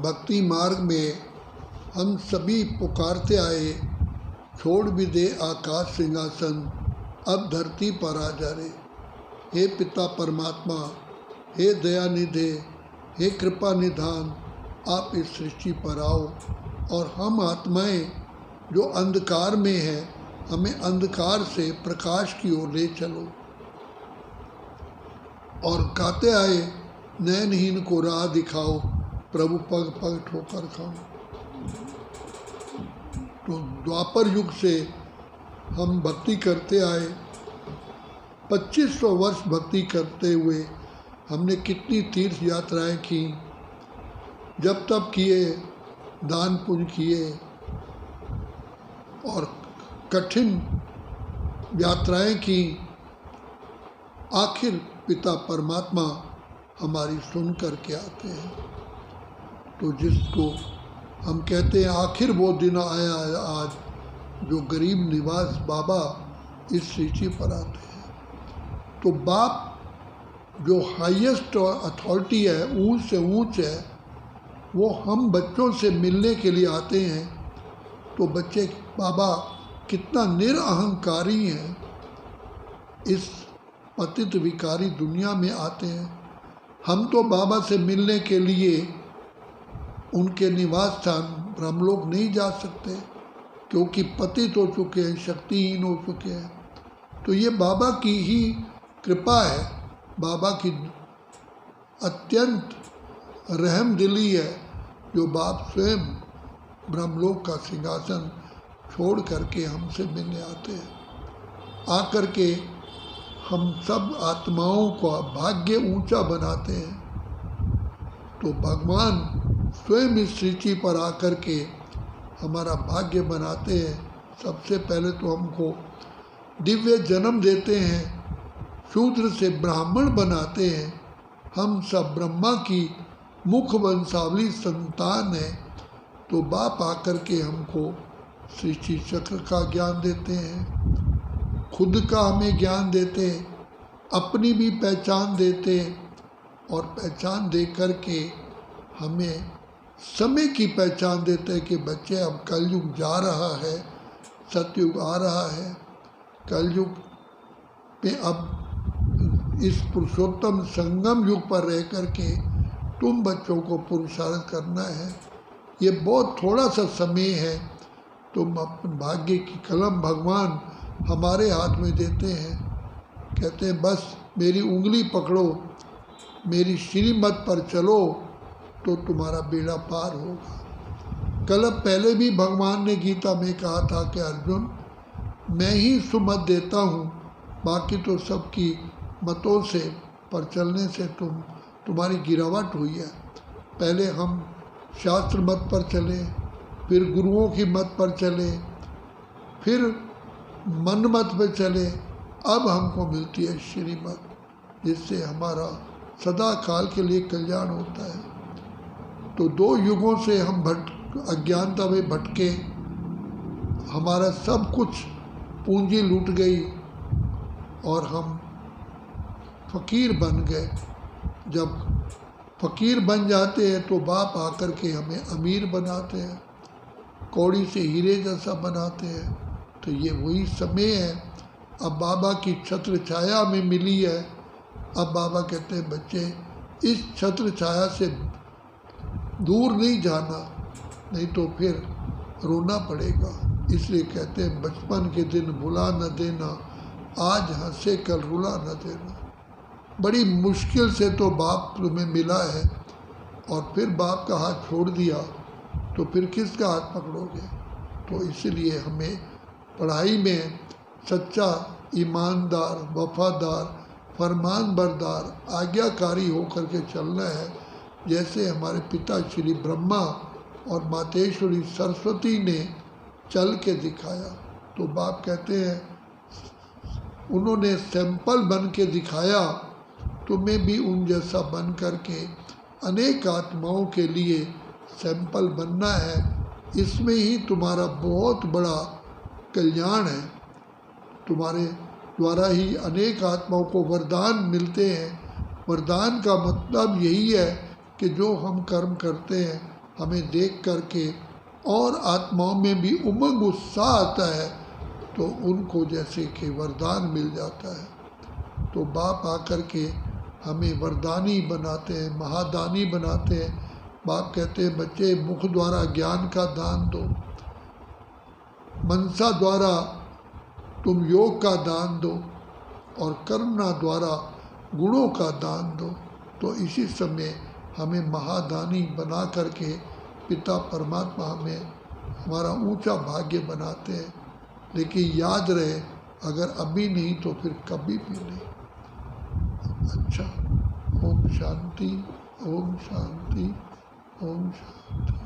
भक्ति मार्ग में हम सभी पुकारते आए, छोड़ भी दे आकाश सिंहासन, अब धरती पर आ जा रे। हे पिता परमात्मा, हे दया निधे, हे कृपा निधान, आप इस सृष्टि पर आओ और हम आत्माएं जो अंधकार में हैं, हमें अंधकार से प्रकाश की ओर ले चलो। और गाते आए, नयनहीन को राह दिखाओ, प्रभु पग पग ठोकर खाओ। तो द्वापर युग से हम भक्ति करते आए, 2500 वर्ष भक्ति करते हुए हमने कितनी तीर्थ यात्राएं की, जब तब किए, दान पुण्य किए और कठिन यात्राएं की। आखिर पिता परमात्मा हमारी सुन कर के आते हैं। तो जिसको हम कहते हैं आखिर वो दिन आया आज, जो गरीब निवास बाबा इस सृष्टि पर आते हैं। तो बाप जो हाईएस्ट अथॉरिटी है, ऊंच से ऊंच है, वो हम बच्चों से मिलने के लिए आते हैं। तो बच्चे बाबा कितना निरअहंकारी हैं, इस पतित विकारी दुनिया में आते हैं। हम तो बाबा से मिलने के लिए उनके निवास स्थान ब्रह्मलोक नहीं जा सकते, क्योंकि पतित हो चुके हैं, शक्तिहीन हो चुके हैं। तो ये बाबा की ही कृपा है, बाबा की अत्यंत रहमदिली है, जो बाप स्वयं ब्रह्मलोक का सिंहासन छोड़ करके हमसे मिलने आते हैं। आकर के हम सब आत्माओं का भाग्य ऊंचा बनाते हैं। तो भगवान स्वयं इस सृष्टि पर आकर के हमारा भाग्य बनाते हैं। सबसे पहले तो हमको दिव्य जन्म देते हैं, शूद्र से ब्राह्मण बनाते हैं। हम सब ब्रह्मा की मुख वंशावली संतान है। तो बाप आकर के हमको सृष्टि चक्र का ज्ञान देते हैं, खुद का हमें ज्ञान देते हैं, अपनी भी पहचान देते हैं, और पहचान दे कर के हमें समय की पहचान देते हैं कि बच्चे अब कलयुग जा रहा है, सतयुग आ रहा है। कलयुग में अब इस पुरुषोत्तम संगम युग पर रह कर के तुम बच्चों को पुरुषार्थ करना है। ये बहुत थोड़ा सा समय है। तुम अपने भाग्य की कलम भगवान हमारे हाथ में देते हैं, कहते हैं बस मेरी उंगली पकड़ो, मेरी श्रीमत पर चलो, तो तुम्हारा बेड़ा पार होगा। कल पहले भी भगवान ने गीता में कहा था कि अर्जुन, मैं ही सुमत देता हूँ, बाकी तो सबकी मतों से पर चलने से तुम्हारी गिरावट हुई है। पहले हम शास्त्र मत पर चले, फिर गुरुओं की मत पर चले, फिर मन मत पर चले, अब हमको मिलती है श्रीमत, जिससे हमारा सदा काल के लिए कल्याण होता है। तो 2 युगों से हम अज्ञानता में भटके, हमारा सब कुछ पूंजी लूट गई और हम फकीर बन गए। जब फकीर बन जाते हैं तो बाप आकर के हमें अमीर बनाते हैं, कौड़ी से हीरे जैसा बनाते हैं। तो ये वही समय है, अब बाबा की छत्र छाया में मिली है। अब बाबा कहते हैं बच्चे इस छत्र छाया से दूर नहीं जाना, नहीं तो फिर रोना पड़ेगा। इसलिए कहते हैं बचपन के दिन भुला न देना, आज हंसे कल रुला न देना। बड़ी मुश्किल से तो बाप तुम्हें मिला है, और फिर बाप का हाथ छोड़ दिया तो फिर किसका हाथ पकड़ोगे। तो इसलिए हमें पढ़ाई में सच्चा, ईमानदार, वफादार, फरमान बरदार, आज्ञाकारी होकर के चलना है, जैसे हमारे पिता श्री ब्रह्मा और मातेश्वरी सरस्वती ने चल के दिखाया। तो बाप कहते हैं उन्होंने सैंपल बन के दिखाया, तुम्हें भी उन जैसा बन करके अनेक आत्माओं के लिए सैंपल बनना है। इसमें ही तुम्हारा बहुत बड़ा कल्याण है। तुम्हारे द्वारा ही अनेक आत्माओं को वरदान मिलते हैं। वरदान का मतलब यही है कि जो हम कर्म करते हैं हमें देख करके और आत्माओं में भी उमंग उत्साह आता है, तो उनको जैसे कि वरदान मिल जाता है। तो बाप आकर के हमें वरदानी बनाते हैं, महादानी बनाते हैं। बाप कहते हैं बच्चे मुख द्वारा ज्ञान का दान दो, मनसा द्वारा तुम योग का दान दो और कर्मणा द्वारा गुणों का दान दो। तो इसी समय हमें महादानी बना करके पिता परमात्मा हमें हमारा ऊंचा भाग्य बनाते हैं। लेकिन याद रहे, अगर अभी नहीं तो फिर कभी भी नहीं। अच्छा, ओम शांति, ओम शांति, ओम शांति।